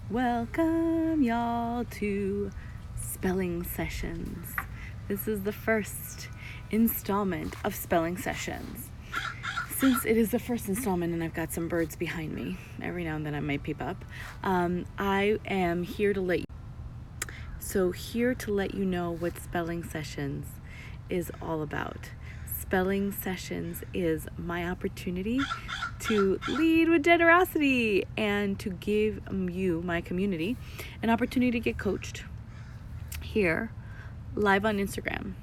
Welcome y'all to Spelling Sessions. This is the first installment of Spelling Sessions. Since it is the first installment and I've got some birds behind me, every now and then I might peep up, I am here to let you know what Spelling Sessions is all about. Spelling Sessions is my opportunity to lead with generosity and to give you, my community, an opportunity to get coached here live on Instagram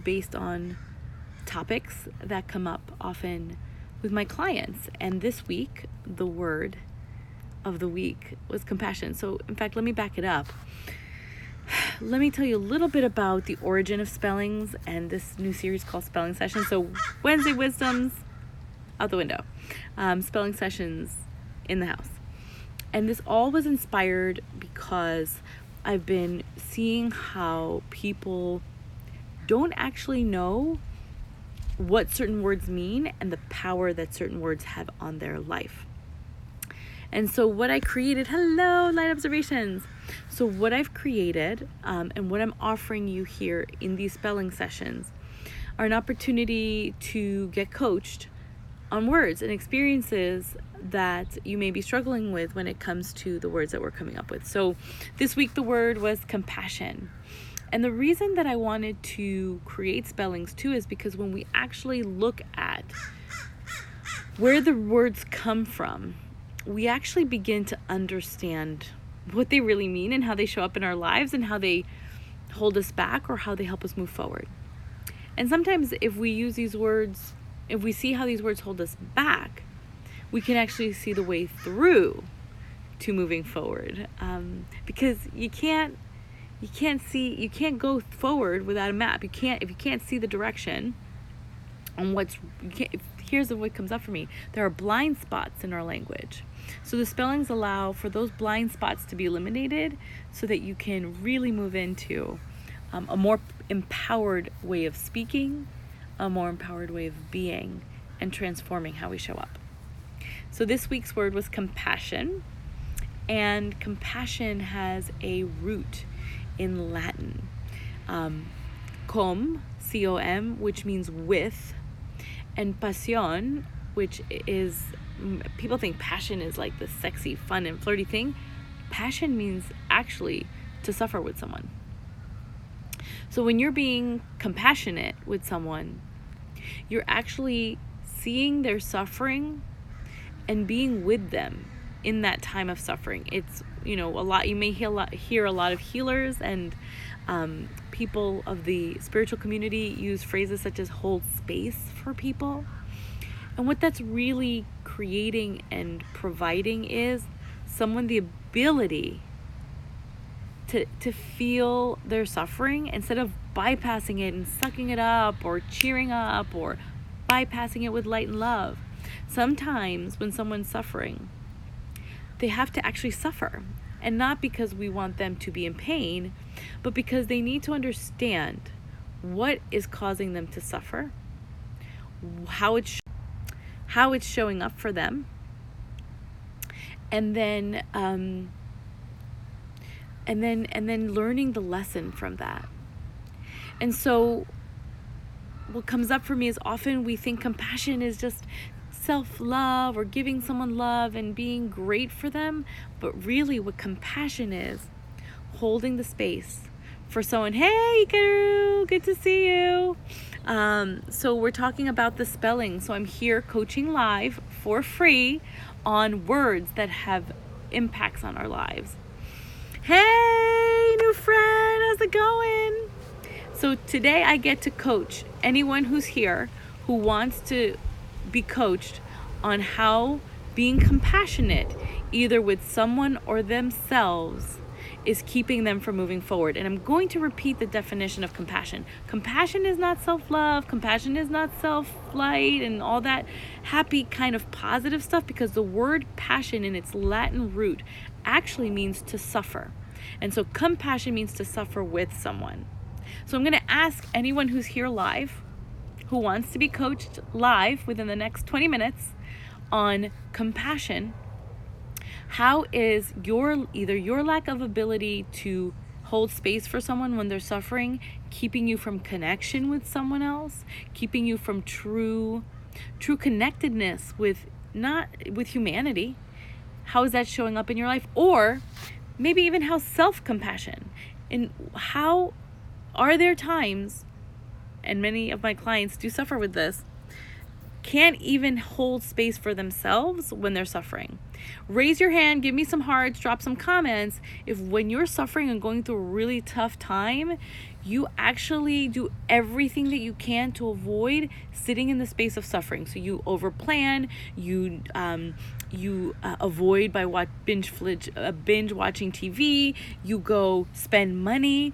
based on topics that come up often with my clients. And this week, the word of the week was compassion. So in fact, let me back it up. Let me tell you a little bit about the origin of spellings and this new series called Spelling Sessions. So Wednesday Wisdoms, out the window. Spelling Sessions in the house. And this all was inspired because I've been seeing how people don't actually know what certain words mean and the power that certain words have on their life. And so what I created, hello, Light Observations. So what I've created and what I'm offering you here in these spelling sessions are an opportunity to get coached on words and experiences that you may be struggling with when it comes to the words that we're coming up with. So this week the word was compassion. And the reason that I wanted to create spellings too is because when we actually look at where the words come from, we actually begin to understand what they really mean and how they show up in our lives and how they hold us back or how they help us move forward. And sometimes if we use these words, if we see how these words hold us back, we can actually see the way through to moving forward. Because you can't go forward without a map. If you can't see the direction on here's what comes up for me. There are blind spots in our language. So the spellings allow for those blind spots to be eliminated so that you can really move into a more empowered way of speaking, a more empowered way of being, and transforming how we show up. So this week's word was compassion, and compassion has a root in Latin. Com, C-O-M, which means with, and pasión, which is, people think passion is like the sexy, fun, and flirty thing. Passion means actually to suffer with someone. So when you're being compassionate with someone, you're actually seeing their suffering and being with them in that time of suffering. It's, a lot, you may hear a lot of healers and people of the spiritual community use phrases such as hold space for people. And what that's really creating and providing is someone the ability to feel their suffering instead of bypassing it and sucking it up or cheering up or bypassing it with light and love. Sometimes when someone's suffering, they have to actually suffer. And not because we want them to be in pain, but because they need to understand what is causing them to suffer, how it's showing up for them, and then learning the lesson from that. And so what comes up for me is often we think compassion is just self-love or giving someone love and being great for them. But really what compassion is, holding the space for someone. Hey, Ikaru, good to see you. So we're talking about the spelling. So I'm here coaching live for free on words that have impacts on our lives. Hey, new friend, how's it going? So today I get to coach anyone who's here who wants to be coached on how being compassionate, either with someone or themselves, is keeping them from moving forward. And I'm going to repeat the definition of compassion. Compassion is not self-love. Compassion is not self-light and all that happy kind of positive stuff, because the word passion in its Latin root actually means to suffer. And so compassion means to suffer with someone. So I'm going to ask anyone who's here live, who wants to be coached live within the next 20 minutes on compassion, How is either your lack of ability to hold space for someone when they're suffering keeping you from connection with someone else, keeping you from true connectedness with humanity? How is that showing up in your life? Or maybe even how self-compassion, and how are there times, and many of my clients do suffer with this, can't even hold space for themselves when they're suffering? Raise your hand, give me some hearts, drop some comments if when you're suffering and going through a really tough time, you actually do everything that you can to avoid sitting in the space of suffering. So you overplan, you avoid by binge watching TV, you go spend money.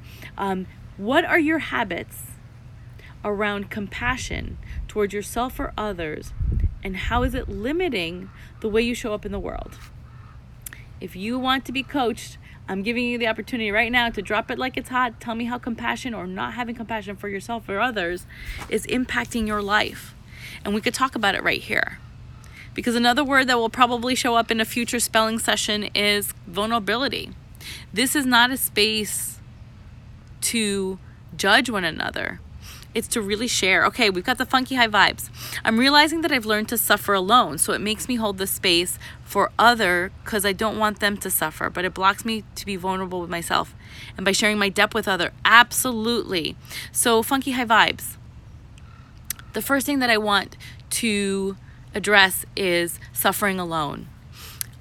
What are your habits around compassion towards yourself or others, and how is it limiting the way you show up in the world? If you want to be coached, I'm giving you the opportunity right now to drop it like it's hot. Tell me how compassion or not having compassion for yourself or others is impacting your life. And we could talk about it right here. Because another word that will probably show up in a future spelling session is vulnerability. This is not a space to judge one another. It's to really share. Okay, we've got the funky high vibes. I'm realizing that I've learned to suffer alone, so it makes me hold the space for other because I don't want them to suffer, but it blocks me to be vulnerable with myself. And by sharing my depth with other, absolutely. So funky high vibes. The first thing that I want to address is suffering alone.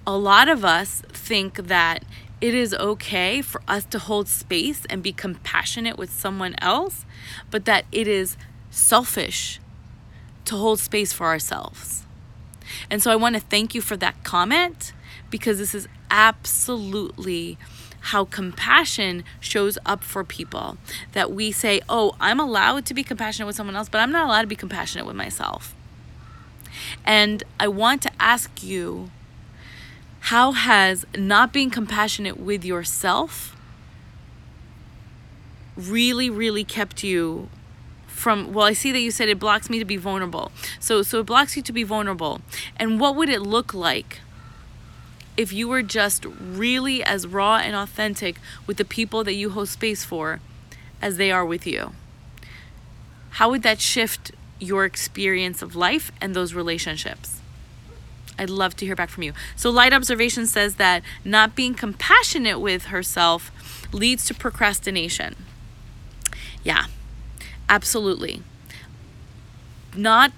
A lot of us think that it is okay for us to hold space and be compassionate with someone else, but that it is selfish to hold space for ourselves. And so I want to thank you for that comment, because this is absolutely how compassion shows up for people. That we say, oh, I'm allowed to be compassionate with someone else, but I'm not allowed to be compassionate with myself. And I want to ask you, how has not being compassionate with yourself really, really kept you from, well, I see that you said it blocks me to be vulnerable. So it blocks you to be vulnerable. And what would it look like if you were just really as raw and authentic with the people that you hold space for as they are with you? How would that shift your experience of life and those relationships? I'd love to hear back from you. So Light Observation says that not being compassionate with herself leads to procrastination. Yeah, absolutely. Not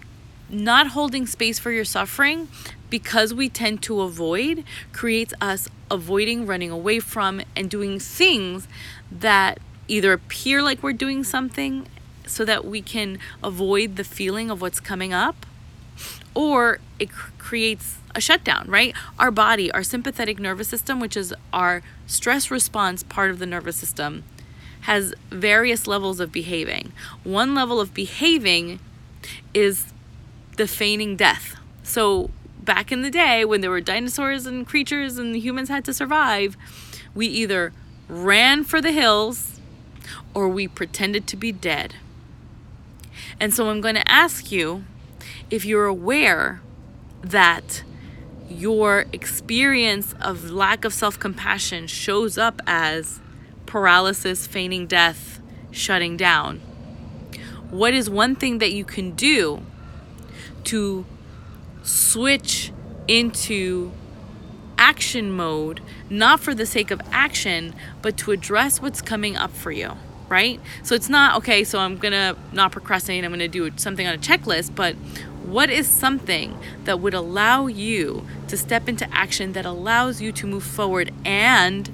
holding space for your suffering, because we tend to avoid, creates us avoiding, running away from, and doing things that either appear like we're doing something so that we can avoid the feeling of what's coming up, or it creates a shutdown, right? Our body, our sympathetic nervous system, which is our stress response part of the nervous system, has various levels of behaving. One level of behaving is the feigning death. So back in the day when there were dinosaurs and creatures and humans had to survive, we either ran for the hills or we pretended to be dead. And so I'm going to ask you if you're aware that your experience of lack of self-compassion shows up as paralysis, feigning death, shutting down. What is one thing that you can do to switch into action mode, not for the sake of action, but to address what's coming up for you, right? So it's not, okay, so I'm going to not procrastinate, I'm going to do something on a checklist, but what is something that would allow you to step into action that allows you to move forward and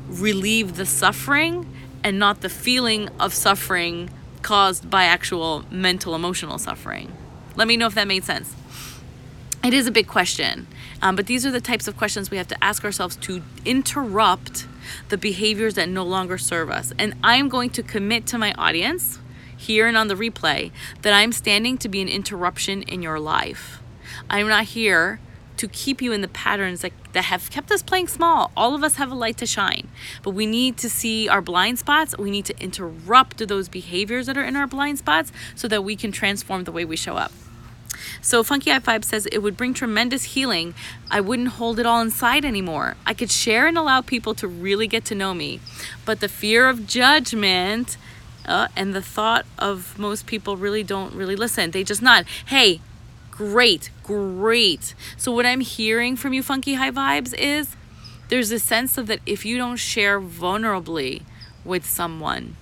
relieve the suffering and not the feeling of suffering caused by actual mental, emotional suffering? Let me know if that made sense. It is a big question, but these are the types of questions we have to ask ourselves to interrupt the behaviors that no longer serve us. And I'm going to commit to my audience here and on the replay that I'm standing to be an interruption in your life. I'm not here to keep you in the patterns that have kept us playing small. All of us have a light to shine, but we need to see our blind spots. We need to interrupt those behaviors that are in our blind spots so that we can transform the way we show up. So Funky High Five says it would bring tremendous healing. I wouldn't hold it all inside anymore. I could share and allow people to really get to know me. But the fear of judgment and the thought of most people don't really listen. They just nod. Hey, great. So what I'm hearing from you Funky High Vibes is there's a sense of that if you don't share vulnerably with someone,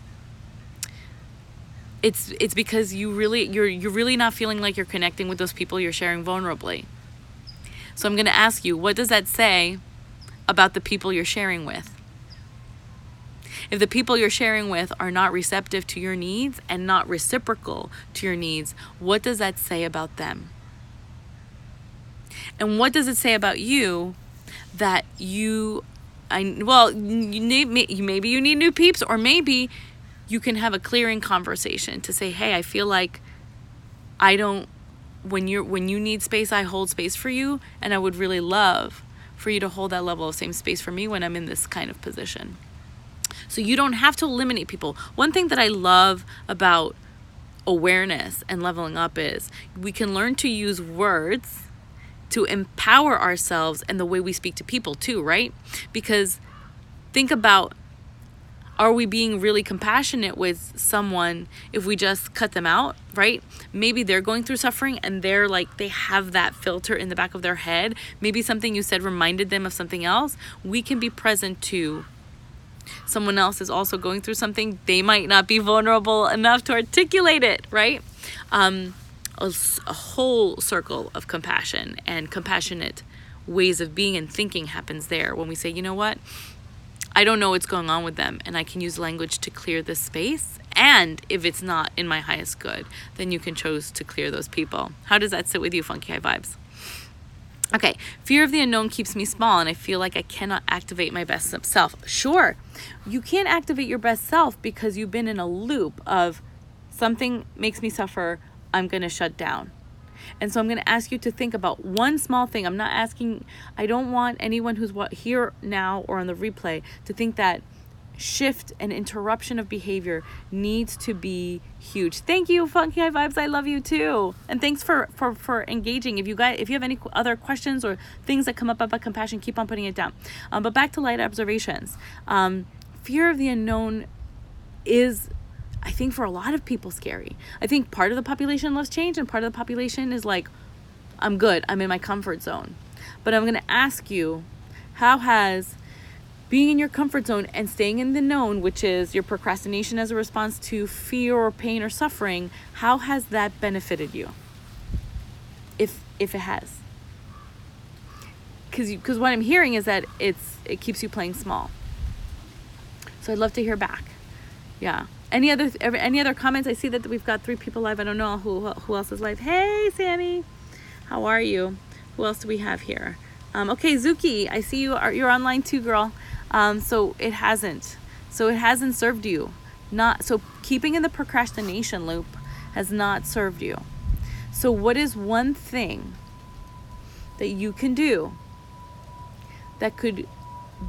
it's because you're really not feeling like you're connecting with those people you're sharing vulnerably. So I'm going to ask you, what does that say about the people you're sharing with? If the people you're sharing with are not receptive to your needs and not reciprocal to your needs, what does that say about them? And what does it say about you that maybe you need new peeps, or maybe you can have a clearing conversation to say, hey, I feel like when you need space, I hold space for you, and I would really love for you to hold that level of same space for me when I'm in this kind of position. So you don't have to eliminate people. One thing that I love about awareness and leveling up is we can learn to use words to empower ourselves and the way we speak to people too, right? Because think about, are we being really compassionate with someone if we just cut them out, right? Maybe they're going through suffering and they're like, they have that filter in the back of their head. Maybe something you said reminded them of something else. We can be present to someone else is also going through something. They might not be vulnerable enough to articulate it, right? A whole circle of compassion and compassionate ways of being and thinking happens there when we say, you know what? I don't know what's going on with them, and I can use language to clear this space. And if it's not in my highest good, then you can choose to clear those people. How does that sit with you, Funky High Vibes? Okay, fear of the unknown keeps me small, and I feel like I cannot activate my best self. Sure, you can't activate your best self because you've been in a loop of something makes me suffer, I'm going to shut down. And so I'm going to ask you to think about one small thing. I don't want anyone who's here now or on the replay to think that shift and interruption of behavior needs to be huge. Thank you, Funky High Vibes. I love you too. And thanks for engaging. If you have any other questions or things that come up about compassion, keep on putting it down. But back to light observations. Fear of the unknown is, I think, for a lot of people scary. I think part of the population loves change and part of the population is like, I'm good. I'm in my comfort zone. But I'm going to ask you, how has being in your comfort zone and staying in the known, which is your procrastination as a response to fear or pain or suffering, how has that benefited you? If it has. Because what I'm hearing is that it keeps you playing small. So I'd love to hear back. Yeah. Any other comments? I see that we've got 3 people live. I don't know who else is live. Hey, Sammy. How are you? Who else do we have here? Okay, Zuki, I see you're online too, girl. So it hasn't served you. So keeping in the procrastination loop has not served you. So what is one thing that you can do that could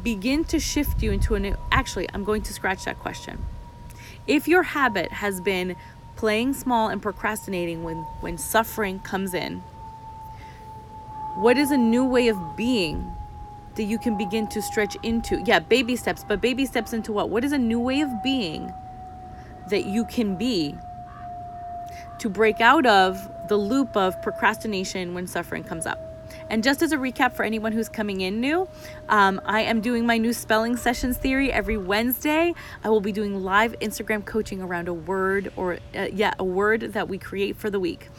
begin to shift you into a new, actually, I'm going to scratch that question. If your habit has been playing small and procrastinating when suffering comes in, what is a new way of being that you can begin to stretch into? Yeah, baby steps, but baby steps into what? What is a new way of being that you can be to break out of the loop of procrastination when suffering comes up? And just as a recap for anyone who's coming in new, I am doing my new spelling sessions theory every Wednesday. I will be doing live Instagram coaching around a word a word that we create for the week.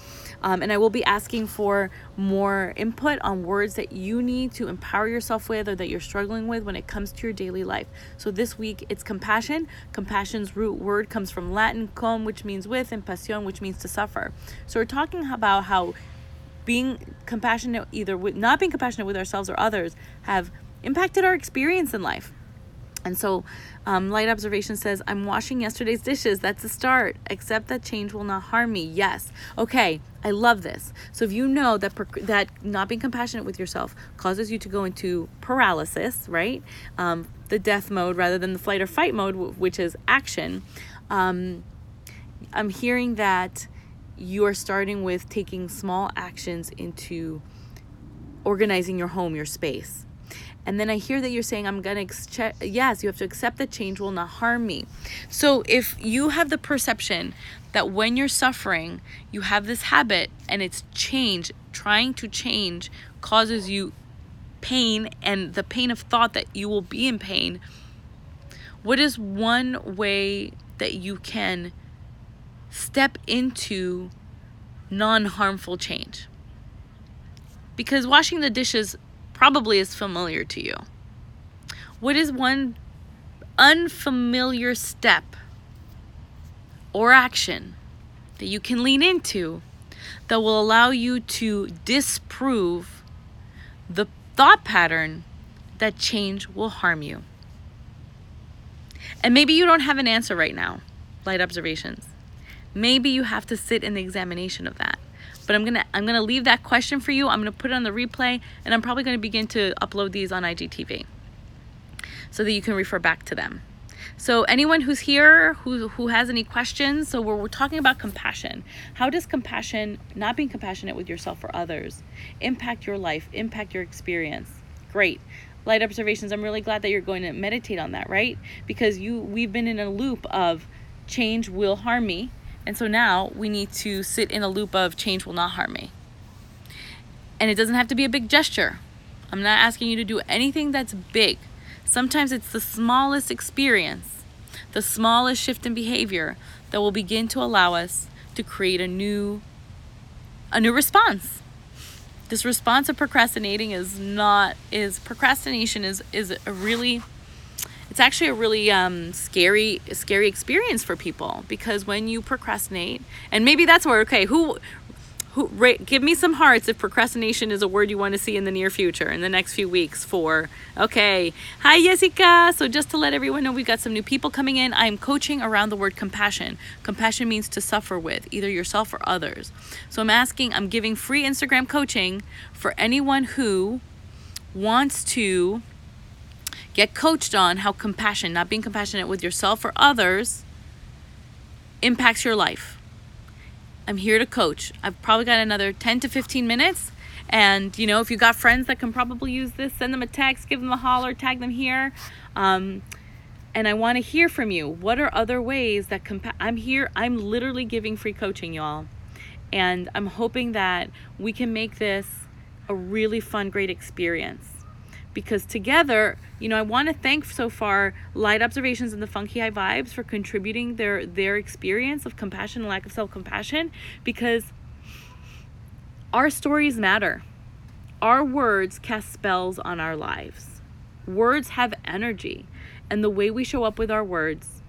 And I will be asking for more input on words that you need to empower yourself with or that you're struggling with when it comes to your daily life. So this week it's compassion. Compassion's root word comes from Latin com, which means with, and passion, which means to suffer. So we're talking about how being compassionate, not being compassionate with ourselves or others, have impacted our experience in life. And so light observation says, I'm washing yesterday's dishes. That's a start. Accept that change will not harm me. Yes. Okay. I love this. So if you know that not being compassionate with yourself causes you to go into paralysis, right? The death mode rather than the flight or fight mode, which is action. I'm hearing that you are starting with taking small actions into organizing your home, your space. And then I hear that you're saying, yes, you have to accept that change will not harm me. So if you have the perception that when you're suffering, you have this habit and it's change, trying to change causes you pain and the pain of thought that you will be in pain, what is one way that you can step into non-harmful change? Because washing the dishes probably is familiar to you. What is one unfamiliar step or action that you can lean into that will allow you to disprove the thought pattern that change will harm you? And maybe you don't have an answer right now, light observations. Maybe you have to sit in the examination of that. But I'm gonna leave that question for you. I'm gonna put it on the replay, and I'm probably gonna begin to upload these on IGTV so that you can refer back to them. So anyone who's here who has any questions, so we're talking about compassion. How does compassion, not being compassionate with yourself or others, impact your life, impact your experience? Great. Light observations, I'm really glad that you're going to meditate on that, right? Because we've been in a loop of change will harm me. And so now we need to sit in a loop of change will not harm me. And it doesn't have to be a big gesture. I'm not asking you to do anything that's big. Sometimes it's the smallest experience, the smallest shift in behavior that will begin to allow us to create a new response. This response of procrastinating procrastination is a really, it's actually a really scary experience for people, because when you procrastinate, and maybe that's where, okay, give me some hearts if procrastination is a word you want to see in the near future, in the next few weeks okay. Hi, Jessica. So just to let everyone know, we've got some new people coming in. I'm coaching around the word compassion. Compassion means to suffer with, either yourself or others. So I'm giving free Instagram coaching for anyone who wants to get coached on how compassion, not being compassionate with yourself or others, impacts your life. I'm here to coach. I've probably got another 10 to 15 minutes. And, if you got friends that can probably use this, send them a text, give them a holler, tag them here. And I want to hear from you. What are other ways that I'm here? I'm literally giving free coaching, y'all. And I'm hoping that we can make this a really fun, great experience. Because together, I want to thank so far Light Observations and the Funky High Vibes for contributing their experience of compassion and lack of self-compassion, because our stories matter. Our words cast spells on our lives. Words have energy, and the way we show up with our words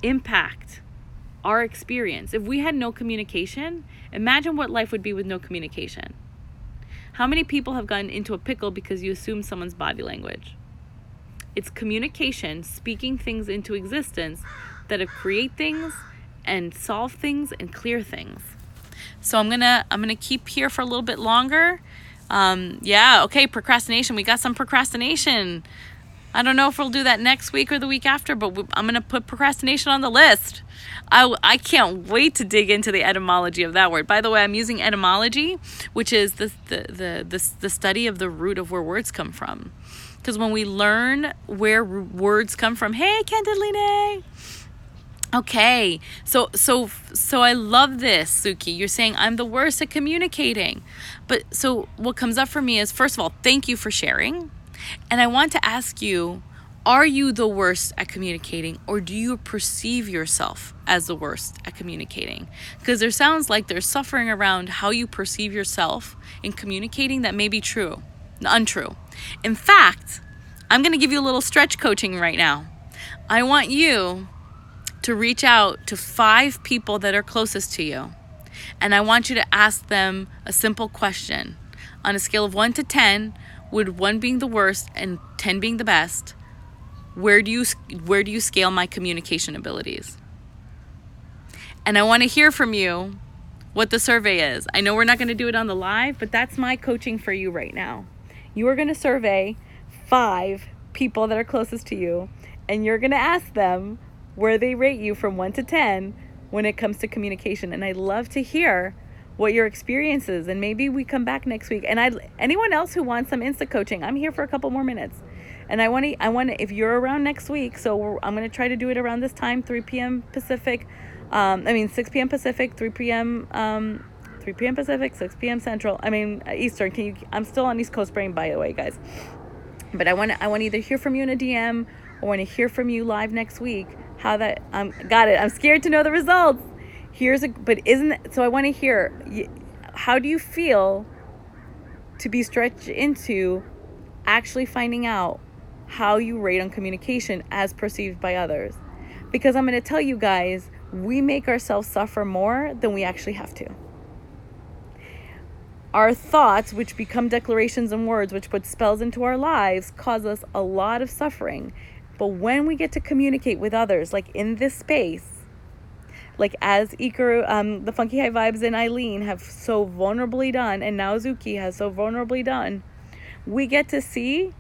impact our experience. If we had no communication, imagine what life would be with no communication. How many people have gotten into a pickle because you assume someone's body language? It's communication, speaking things into existence that create things and solve things and clear things. So I'm gonna keep here for a little bit longer. Okay, procrastination. We got some procrastination. I don't know if we'll do that next week or the week after, but I'm gonna put procrastination on the list. I can't wait to dig into the etymology of that word. By the way, I'm using etymology, which is the study of the root of where words come from. Because when we learn where words come from, hey, Candeline. Okay, so I love this, Suki. You're saying I'm the worst at communicating. But so what comes up for me is, first of all, thank you for sharing. And I want to ask you, are you the worst at communicating, or do you perceive yourself as the worst at communicating? Because there sounds like there's suffering around how you perceive yourself in communicating that may be untrue. In fact, I'm going to give you a little stretch coaching right now. I want you to reach out to 5 people that are closest to you. And I want you to ask them a simple question. On a scale of 1 to 10, with 1 being the worst and 10 being the best, where do you scale my communication abilities? And I want to hear from you what the survey is. I know we're not going to do it on the live, but that's my coaching for you right now. You are going to survey 5 people that are closest to you, and you're going to ask them where they rate you from 1 to 10 when it comes to communication. And I'd love to hear what your experience is. And maybe we come back next week. And anyone else who wants some Insta coaching, I'm here for a couple more minutes. And I want to, if you're around next week, so I'm going to try to do it around this time, 3 p.m. Pacific. 6 p.m. Pacific, 3 p.m. 3 p.m. Pacific, 6 p.m. Central. Eastern. I'm still on East Coast brain, by the way, guys. But I want to either hear from you in a DM or want to hear from you live next week. How that got it. I'm scared to know the results. So I want to hear, how do you feel to be stretched into actually finding out how you rate on communication as perceived by others? Because I'm going to tell you guys, we make ourselves suffer more than we actually have to. Our thoughts, which become declarations and words, which put spells into our lives, cause us a lot of suffering. But when we get to communicate with others, like in this space, like as Ikaru, the Funky High Vibes and Eileen have so vulnerably done, and now Zuki has so vulnerably done, we get to see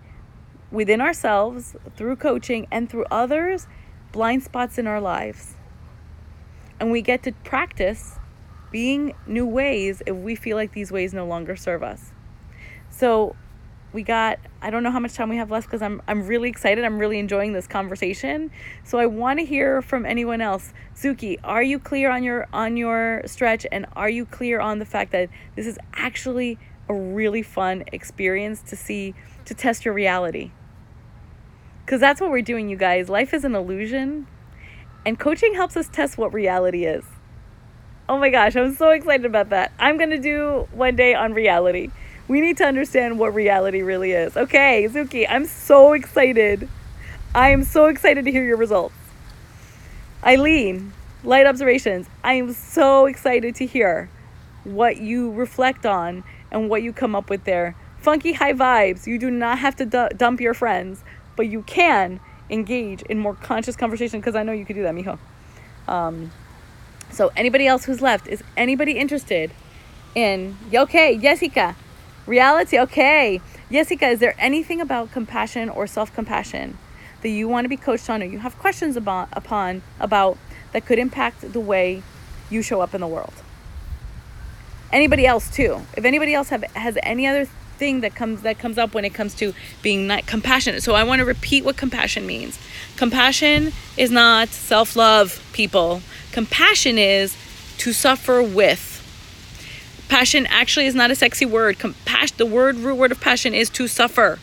within ourselves, through coaching and through others, blind spots in our lives. And we get to practice being new ways if we feel like these ways no longer serve us. So I don't know how much time we have left, because I'm really excited. I'm really enjoying this conversation. So I want to hear from anyone else. Zuki, are you clear on your stretch? And are you clear on the fact that this is actually a really fun experience to test your reality? Because that's what we're doing, you guys. Life is an illusion, and coaching helps us test what reality is. Oh my gosh, I'm so excited about that. I'm going to do one day on reality. We need to understand what reality really is. Okay, Zuki, I'm so excited. I am so excited to hear your results. Eileen, light observations. I am so excited to hear what you reflect on and what you come up with there. Funky High Vibes. You do not have to dump your friends, but you can engage in more conscious conversation, because I know you could do that, mijo. So anybody else who's left, is anybody interested in, okay, Jessica, reality, okay. Jessica, is there anything about compassion or self-compassion that you want to be coached on, or you have questions about that could impact the way you show up in the world? Anybody else too? If anybody else has any other thing that comes up when it comes to being not compassionate. So I want to repeat what compassion means. Compassion is not self-love, people. Compassion is to suffer with. Passion actually is not a sexy word. The root word of passion is to suffer.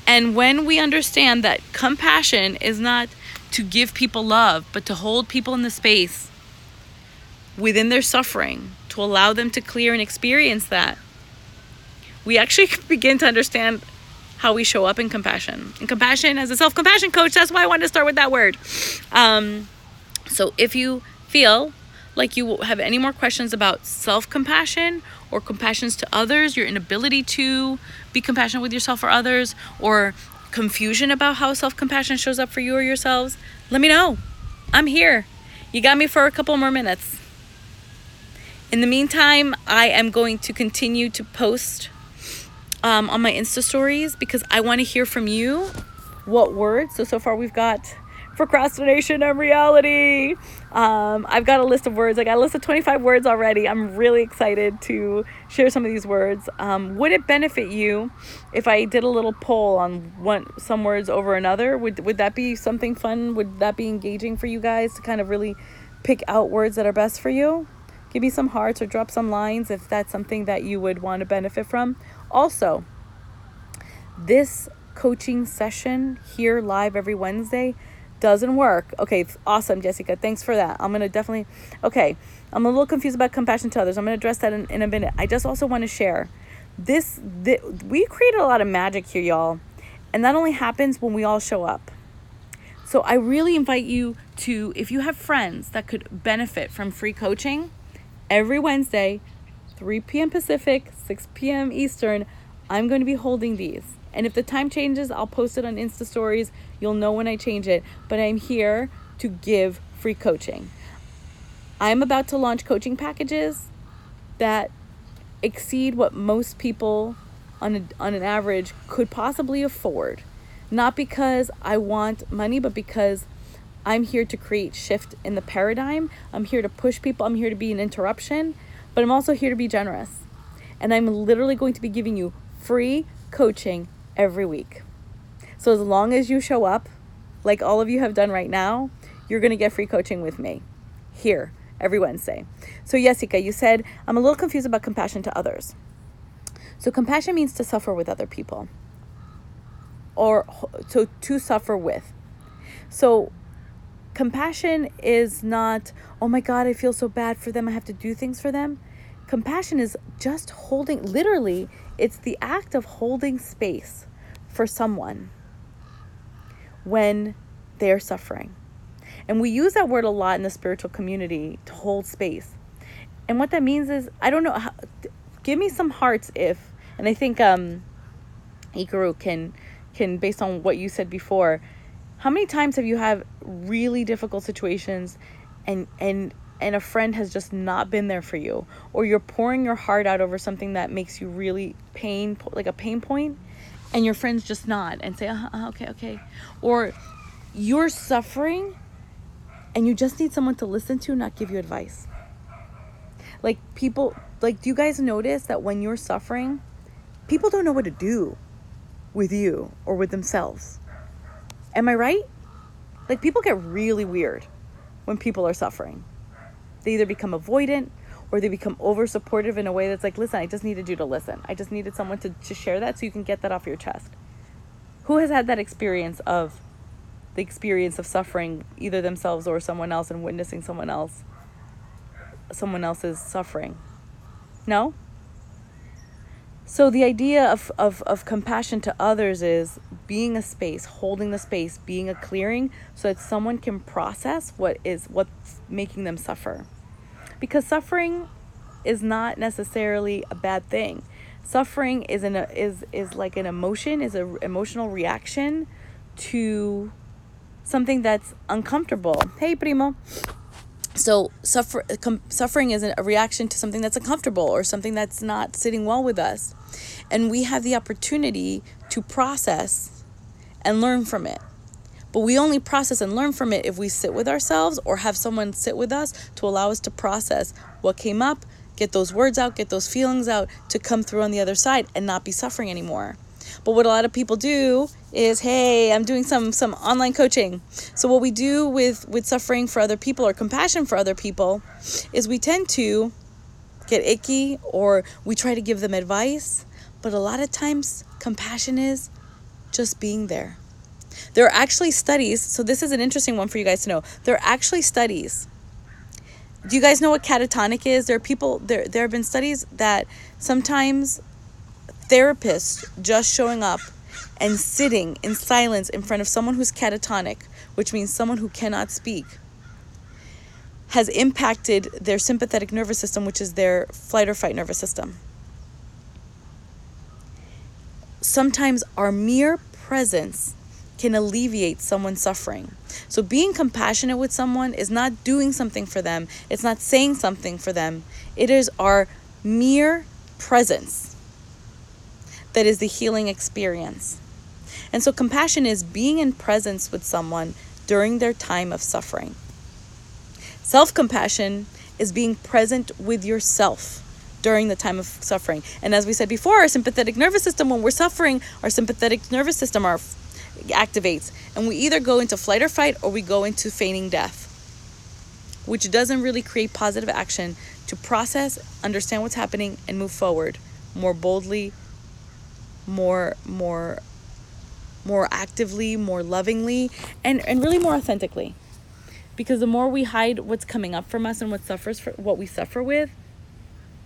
And when we understand that compassion is not to give people love, but to hold people in the space within their suffering, to allow them to clear and experience that, we actually begin to understand how we show up in compassion. And compassion, as a self-compassion coach, that's why I wanted to start with that word. So if you feel like you have any more questions about self-compassion or compassions to others, your inability to be compassionate with yourself or others, or confusion about how self-compassion shows up for you or yourselves, let me know. I'm here. You got me for a couple more minutes. In the meantime, I am going to continue to post on my Insta stories, because I want to hear from you what words. So far we've got procrastination and reality. I've got a list of words. I got a list of 25 words already. I'm really excited to share some of these words. Would it benefit you if I did a little poll on some words over another? Would that be something fun? Would that be engaging for you guys to kind of really pick out words that are best for you? Give me some hearts or drop some lines if that's something that you would want to benefit from. Also, this coaching session here live every Wednesday doesn't work. Okay, awesome, Jessica. Thanks for that. I'm going to I'm a little confused about compassion to others. I'm going to address that in a minute. I just also want to share we created a lot of magic here, y'all. And that only happens when we all show up. So I really invite you to, if you have friends that could benefit from free coaching, every Wednesday, 3 p.m. Pacific, 6 p.m. Eastern, I'm going to be holding these. And if the time changes, I'll post it on Insta stories. You'll know when I change it. But I'm here to give free coaching. I'm about to launch coaching packages that exceed what most people on an average could possibly afford. Not because I want money, but because I'm here to create shift in the paradigm. I'm here to push people. I'm here to be an interruption, but I'm also here to be generous. And I'm literally going to be giving you free coaching every week. So as long as you show up, like all of you have done right now, you're going to get free coaching with me here every Wednesday. So Jessica, you said, I'm a little confused about compassion to others. So compassion means to suffer with other people, or so to suffer with. So compassion is not, oh my God, I feel so bad for them, I have to do things for them. Compassion is just holding, literally, it's the act of holding space for someone when they're suffering. And we use that word a lot in the spiritual community, to hold space. And what that means is, I don't know, give me some hearts if, and I think Ikaru can, based on what you said before, how many times have you had really difficult situations and a friend has just not been there for you, or you're pouring your heart out over something that makes you really like a pain point, and your friends just nod and say, okay. Or you're suffering and you just need someone to listen to, not give you advice. Like people, like, do you guys notice that when you're suffering, people don't know what to do with you or with themselves? Am I right? Like, people get really weird when people are suffering. They either become avoidant or they become over supportive in a way that's like, listen, I just needed you to listen. I just needed someone to share that so you can get that off your chest. Who has had that experience of the experience of suffering, either themselves or someone else, and witnessing someone else's suffering? No? So the idea of compassion to others is being a space, holding the space, being a clearing so that someone can process what's making them suffer. Because suffering is not necessarily a bad thing. Suffering is like an emotion, is an emotional reaction to something that's uncomfortable. Hey, primo. So suffering is a reaction to something that's uncomfortable or something that's not sitting well with us. And we have the opportunity to process and learn from it. But we only process and learn from it if we sit with ourselves or have someone sit with us to allow us to process what came up, get those words out, get those feelings out, to come through on the other side and not be suffering anymore. But what a lot of people do is, hey, I'm doing some online coaching. So what we do with suffering for other people or compassion for other people is we tend to get icky, or we try to give them advice. But a lot of times compassion is just being there. There are actually studies, so this is an interesting one for you guys to know. There are actually studies. Do you guys know what catatonic is? There have been studies that sometimes therapists just showing up and sitting in silence in front of someone who's catatonic, which means someone who cannot speak, has impacted their sympathetic nervous system, which is their flight or fight nervous system. Sometimes our mere presence can alleviate someone's suffering. So being compassionate with someone is not doing something for them. It's not saying something for them. It is our mere presence that is the healing experience. And so compassion is being in presence with someone during their time of suffering. Self-compassion is being present with yourself during the time of suffering. And as we said before, our sympathetic nervous system, when we're suffering, our sympathetic nervous system activates, and we either go into flight or fight, or we go into feigning death, which doesn't really create positive action to process, understand what's happening, and move forward more boldly, more actively, more lovingly, and really more authentically. Because the more we hide what's coming up from us and what we suffer with,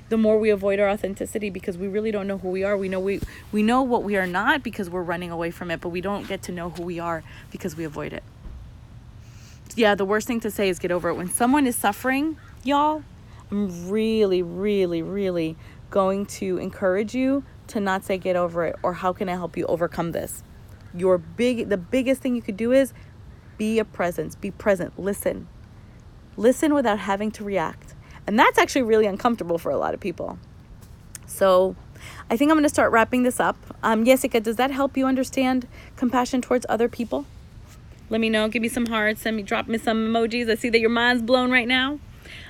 the more we avoid our authenticity, because we really don't know who we are. We know what we are not because we're running away from it, but we don't get to know who we are because we avoid it. Yeah, the worst thing to say is get over it. When someone is suffering, y'all, I'm really, really, really going to encourage you to not say get over it or how can I help you overcome this. The biggest thing you could do is be a presence, be present, listen without having to react. And that's actually really uncomfortable for a lot of people. So I think I'm going to start wrapping this up. Jessica, does that help you understand compassion towards other people? Let me know. Give me some hearts. Drop me some emojis. I see that your mind's blown right now.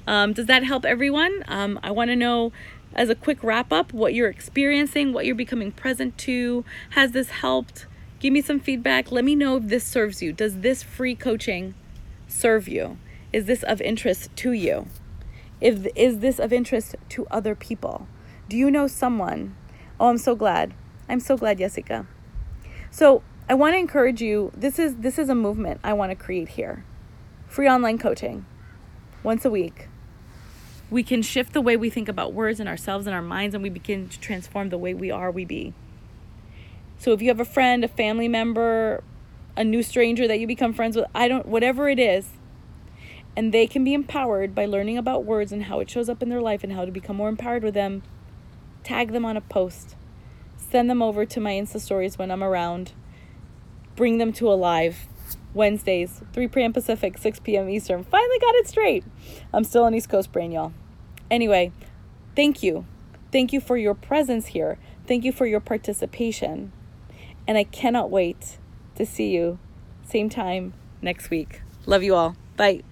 Does that help everyone? I want to know, as a quick wrap up, what you're experiencing, what you're becoming present to. Has this helped? Give me some feedback. Let me know if this serves you. Does this free coaching serve you? Is this of interest to you? Is this of interest to other people? Do you know someone? Oh, I'm so glad. I'm so glad, Jessica. So I want to encourage you. This is a movement I want to create here. Free online coaching, once a week. We can shift the way we think about words and ourselves and our minds, and we begin to transform the way we be. So if you have a friend, a family member, a new stranger that you become friends with, whatever it is, and they can be empowered by learning about words and how it shows up in their life and how to become more empowered with them, tag them on a post. Send them over to my Insta stories when I'm around. Bring them to a live Wednesdays, 3 p.m. Pacific, 6 p.m. Eastern. Finally got it straight. I'm still on East Coast brain, y'all. Anyway, thank you. Thank you for your presence here. Thank you for your participation. And I cannot wait to see you same time next week. Love you all. Bye.